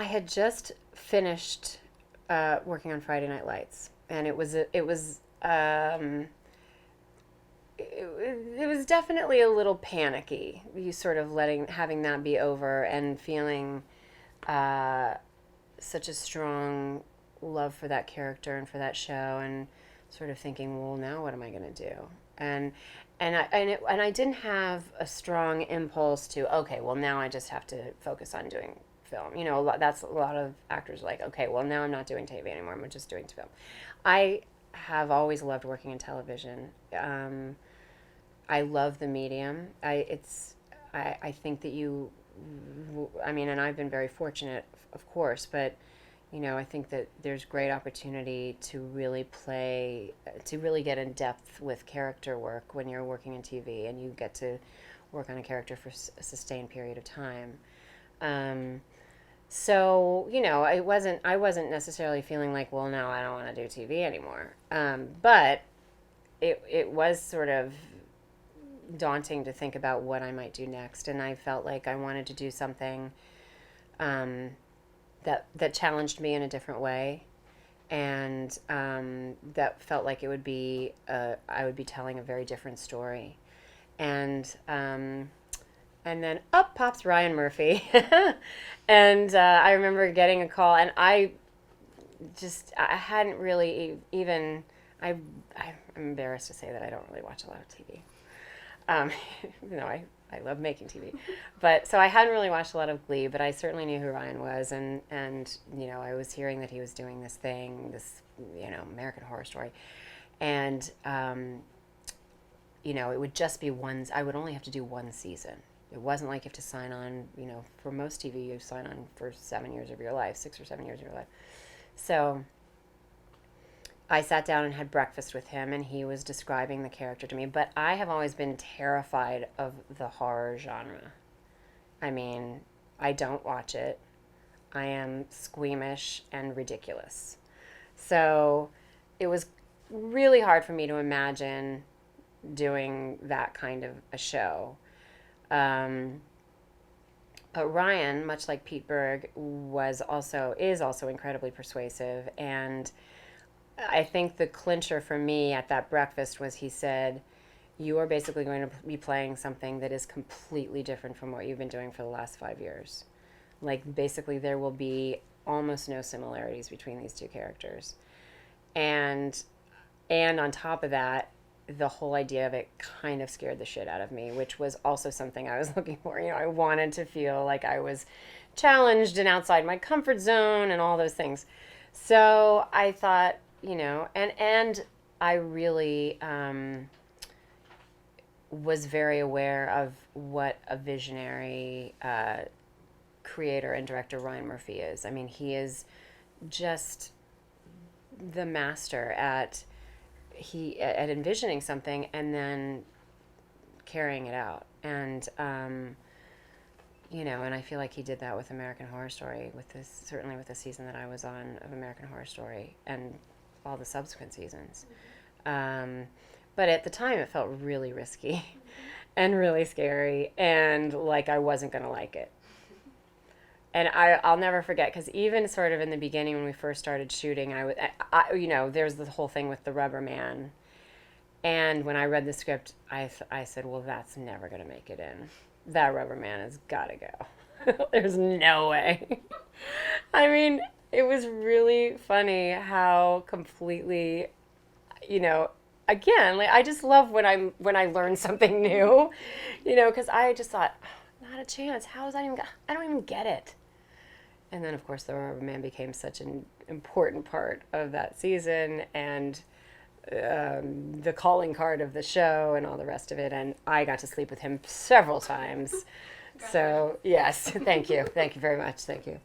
I had just finished working on Friday Night Lights, and it was definitely a little panicky. You sort of having that be over and feeling uh, such a strong love for that character and for that show, and sort of thinking, well, now what am I going to do? And and I didn't have a strong impulse to, okay, well, now I just have to focus on doing film. That's a lot of actors like, okay, well, now I'm not doing TV anymore. I'm just doing film. I have always loved working in television. I love the medium. I think that I mean, and I've been very fortunate, of course, but I think that there's great opportunity to really get in depth with character work when you're working in TV, and you get to work on a character for a sustained period of time. Um, so I wasn't necessarily feeling like, well, no, I don't want to do TV anymore. But it was sort of daunting to think about what I might do next, and I felt like I wanted to do something um, that challenged me in a different way, and that felt like I would be telling a very different story, and and then up pops Ryan Murphy, and I remember getting a call, and I hadn't really even I'm embarrassed to say that I don't really watch a lot of TV. Um, I love making TV, but so I hadn't really watched a lot of Glee, but I certainly knew who Ryan was, and I was hearing that he was doing this American Horror Story, and it would just be one. I would only have to do one season. It wasn't like you have to sign on. For most TV, you sign on for 7 years of your life, 6 or 7 years of your life. So I sat down and had breakfast with him, and he was describing the character to me. But I have always been terrified of the horror genre. I mean, I don't watch it. I am squeamish and ridiculous. So it was really hard for me to imagine doing that kind of a show. Um, but Ryan, much like Pete Berg, is also incredibly persuasive, and I think the clincher for me at that breakfast was he said, "You are basically going to be playing something that is completely different from what you've been doing for the last 5 years. Like, basically, there will be almost no similarities between these two characters." And on top of that, the whole idea of it kind of scared the shit out of me, which was also something I was looking for. I wanted to feel like I was challenged and outside my comfort zone and all those things. So I thought, and I really was very aware of what a visionary creator and director Ryan Murphy is. I mean, he is just the master at envisioning something and then carrying it out. And and I feel like he did that with American Horror Story, certainly with the season that I was on of American Horror Story, and all the subsequent seasons. But at the time, it felt really risky and really scary, and like I wasn't going to like it. And I'll never forget, because even sort of in the beginning when we first started shooting, there's the whole thing with the rubber man. And when I read the script, I said, well, that's never going to make it in. That rubber man has got to go. There's no way. I mean, it was really funny how completely, again, like, I just love when I learn something new, because I just thought, oh, not a chance. How is that even? I don't even get it. And then, of course, the rubber man became such an important part of that season, and the calling card of the show and all the rest of it. And I got to sleep with him several times. So, yes, thank you. Thank you very much. Thank you.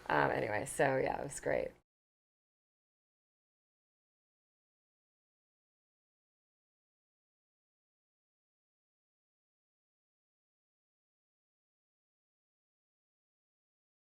Anyway, so yeah, it was great.